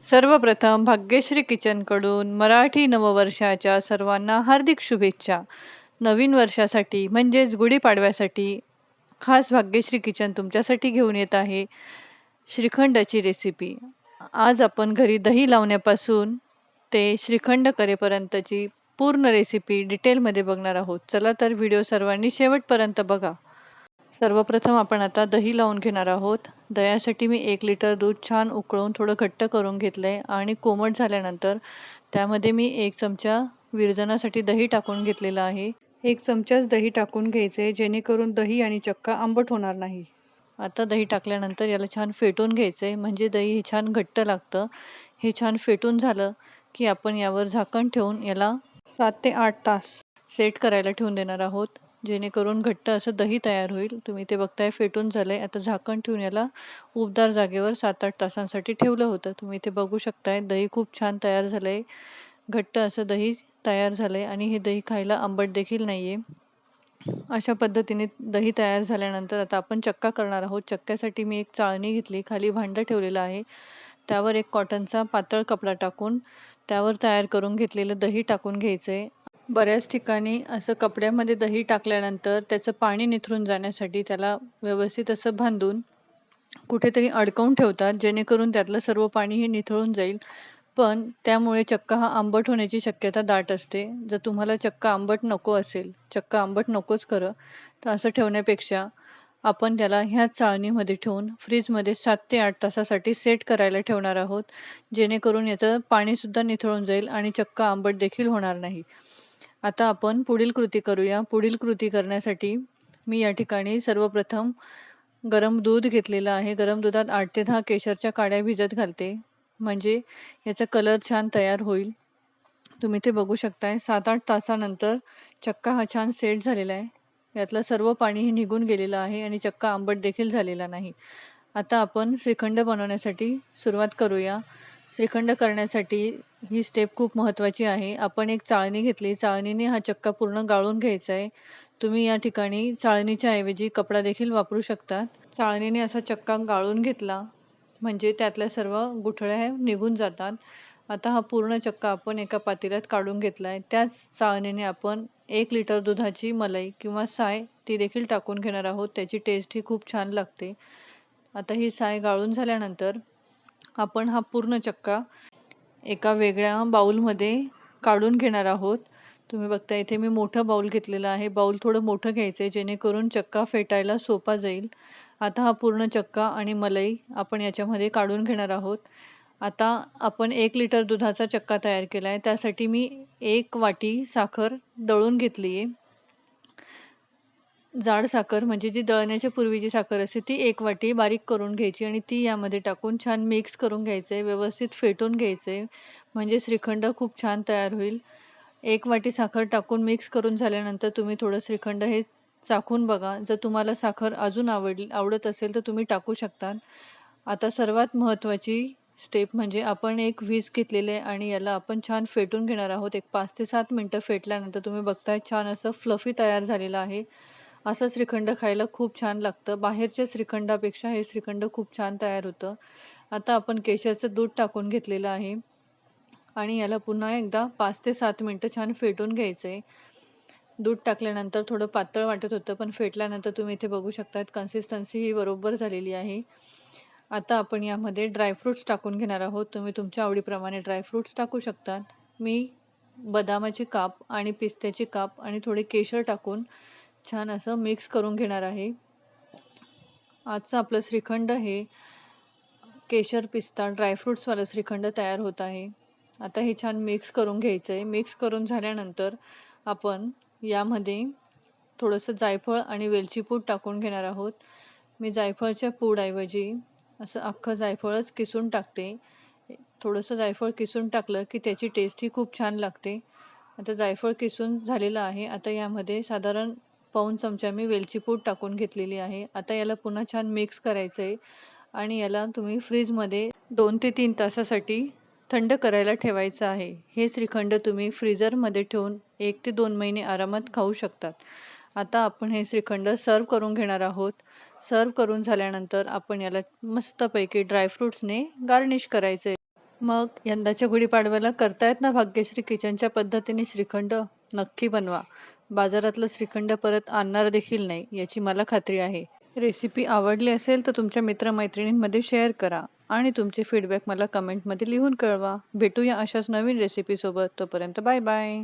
सर्वप्रथम भाग्यश्री किचनकडून मराठी नववर्षाच्या सर्वांना हार्दिक शुभेच्छा. नवीन वर्षासाठी म्हणजेच गुढीपाडव्यासाठी खास भाग्यश्री किचन तुमच्यासाठी घेऊन येत आहे श्रीखंडाची रेसिपी. आज आपण घरी दही लावण्यापासून ते श्रीखंड करेपर्यंतची पूर्ण रेसिपी डिटेलमध्ये बघणार आहोत. चला तर व्हिडिओ सर्वांनी शेवटपर्यंत बघा. सर्वप्रथम आपण आता दही लावून घेणार आहोत. दह्यासाठी मी 1 लिटर दूध छान उकळून थोडं घट्ट करून घेतलं आहे आणि कोमट झाल्यानंतर त्यामध्ये मी 1 चमचा विरजणासाठी दही टाकून घेतलेलं आहे. 1 चमचाच दही टाकून घ्यायचे जेणेकरून दही आणि चक्का आंबट होणार नाही. आता दही टाकल्यानंतर याला छान फेटून घ्यायचं आहे, म्हणजे दही हे छान घट्ट लागतं. हे छान फेटून झालं की आपण यावर झाकण ठेवून याला 7 ते 8 तास सेट करायला ठेवून देणार आहोत, जेणेकरून घट्ट असं दही तयार होईल. तुम्ही ते बघताय फेटून झालंय. आता झाकण ठेवून याला उबदार जागेवर 7-8 तासांसाठी ठेवलं होतं. तुम्ही ते बघू शकताय. दही खूप छान तयार झालंय. घट्ट असं दही तयार झालंय आणि हे दही खायला आंबट देखील नाहीये. अशा पद्धतीने दही तयार झाल्यानंतर आता आपण चक्का करणार आहोत. चक्क्यासाठी मी एक चाळणी घेतली, खाली भांडं ठेवलेलं आहे. त्यावर एक कॉटनचा पातळ कपडा टाकून त्यावर तयार करून घेतलेलं दही टाकून घ्यायचं आहे. बऱ्याच ठिकाणी असं कपड्यामध्ये दही टाकल्यानंतर त्याचं पाणी निथरून जाण्यासाठी त्याला व्यवस्थित असं बांधून कुठेतरी अडकवून ठेवतात, जेणेकरून त्यातलं सर्व पाणी हे निथळून जाईल. पण त्यामुळे चक्का हा आंबट होण्याची शक्यता दाट असते. जर तुम्हाला चक्का आंबट नको असेल, चक्का आंबट नकोच खरं, तर असं ठेवण्यापेक्षा आपण त्याला ह्याच चाळणीमध्ये ठेवून फ्रीजमध्ये 7 ते 8 तासासाठी सेट करायला ठेवणार आहोत, जेणेकरून याचं पाणीसुद्धा निथळून जाईल आणि चक्का आंबट देखील होणार नाही. आता आपण पुढील कृती करूया. पुढील कृती करण्यासाठी मी या ठिकाणी सर्वप्रथम गरम दूध घेतलेलं आहे. गरम दुधात 8 ते 10 केशरच्या काड्या भिजत घालते, म्हणजे याचा कलर छान तयार होईल. तुम्ही ते बघू शकताय. 7-8 तासानंतर चक्का हा छान सेट झालेला आहे. यातलं सर्व पाणी हे निघून गेलेलं आहे आणि चक्का आंबट देखील झालेला नाही. आता आपण श्रीखंड बनवण्यासाठी सुरुवात करूया. श्रीखंड करण्यासाठी ही स्टेप खूप महत्त्वाची आहे. आपण एक चाळणी घेतली. चाळणीने हा चक्का पूर्ण गाळून घ्यायचा आहे. तुम्ही या ठिकाणी चाळणीच्या ऐवजी कपडा देखील वापरू शकता. चाळणीने असा चक्का गाळून घेतला म्हणजे त्यातल्या सर्व गुठळ्या निघून जातात. आता हा पूर्ण चक्का आपण एका पातेल्यात काढून घेतला आहे. त्याच चाळणीने आपण 1 लिटर दुधाची मलाई किंवा साय ती देखील टाकून घेणार आहोत. त्याची टेस्ट ही खूप छान लागते. आता ही साय गाळून झाल्यानंतर आपण हा पूर्ण चक्का एका वेगळ्या बाउलमध्ये काढून घेणार आहोत. तुम्ही बघता इथे मी मोठं बाउल घेतलेलं आहे. बाउल थोडं मोठं घ्यायचं आहे, जेणेकरून चक्का फेटायला सोपा जाईल. आता हा पूर्ण चक्का आणि मलाई आपण याच्यामध्ये काढून घेणार आहोत. आता आपण 1 लिटर दुधाचा चक्का तयार केला आहे. त्यासाठी मी 1 वाटी साखर दळून घेतली आहे. जाड साखर म्हणजे जी दळण्याच्या पूर्वीची साखर असते ती 1 वाटी बारीक करून घ्यायची आणि ती यामध्ये टाकून छान मिक्स करून घ्यायचं आहे. व्यवस्थित फेटून घ्यायचं आहे, म्हणजे श्रीखंड खूप छान तयार होईल. 1 वाटी साखर टाकून मिक्स करून झाल्यानंतर तुम्ही थोडं श्रीखंड हे चाखून बघा. जर तुम्हाला साखर अजून आवडत असेल तर तुम्ही टाकू शकता. आता सर्वात महत्त्वाची स्टेप म्हणजे आपण एक व्हिस्क घेतलेले आहे आणि याला आपण छान फेटून घेणार आहोत. एक 5 ते 7 मिनटं फेटल्यानंतर तुम्ही बघताय छान असं फ्लफी तयार झालेलं आहे. असं श्रीखंड खायला खूप छान लागतं. बाहेरच्या श्रीखंडापेक्षा हे श्रीखंड खूप छान तयार होतं. आता आपण केशरचं दूध टाकून घेतलेलं आहे आणि याला पुन्हा एकदा 5 ते 7 मिनटं छान फेटून घ्यायचं आहे. दूध टाकल्यानंतर थोडं पातळ वाटत होतं, पण फेटल्यानंतर तुम्ही इथे बघू शकता कन्सिस्टन्सी ही बरोबर झालेली आहे. आता आपण यामध्ये ड्रायफ्रूट्स टाकून घेणार आहोत. तुम्ही तुमच्या आवडीप्रमाणे ड्रायफ्रूट्स टाकू शकतात. मी बदामाची काप आणि पिस्त्याची काप आणि थोडे केशर टाकून छान असं मिक्स करून घेणार आहे. आजचं आपलं श्रीखंड हे केशर पिस्ता ड्रायफ्रूट्सवालं श्रीखंड तयार होत आहे. आता हे छान मिक्स करून घ्यायचं आहे. मिक्स करून झाल्यानंतर आपण यामध्ये थोडंसं जायफळ आणि वेलची पूड टाकून घेणार आहोत. मी जायफळच्या पूडऐवजी असं अख्खं जायफळच किसून टाकते. थोडंसं जायफळ किसून टाकलं की त्याची टेस्ट ही खूप छान लागते. आता जायफळ किसून झालेलं आहे. आता यामध्ये साधारण पाऊण चमचा मी वेलची पूड टाकून घेतलेली आहे. आता याला पुन्हा छान मिक्स करायचं आहे आणि याला तुम्ही फ्रीजमध्ये 2 ते 3 तासासाठी थंड करायला ठेवायचं आहे. हे श्रीखंड तुम्ही फ्रीजरमध्ये ठेवून 1 ते 2 महिने आरामात खाऊ शकतात. आता आपण हे श्रीखंड सर्व करून घेणार आहोत. सर्व करून झाल्यानंतर आपण याला मस्तपैकी ड्रायफ्रूट्सने गार्निश करायचं आहे. मग यंदाच्या गुढीपाडव्याला करतायत ना भाग्यश्री किचनच्या पद्धतीने श्रीखंड? नक्की बनवा. बाजारातलं श्रीखंड परत आणणार देखील नाही याची मला खात्री आहे. रेसिपी आवडली असेल तर तुमच्या मित्रमैत्रिणींमध्ये शेअर करा आणि तुमचे फीडबॅक मला कमेंटमध्ये लिहून कळवा. भेटूया अशाच नवीन रेसिपीसोबत. तोपर्यंत बाय बाय.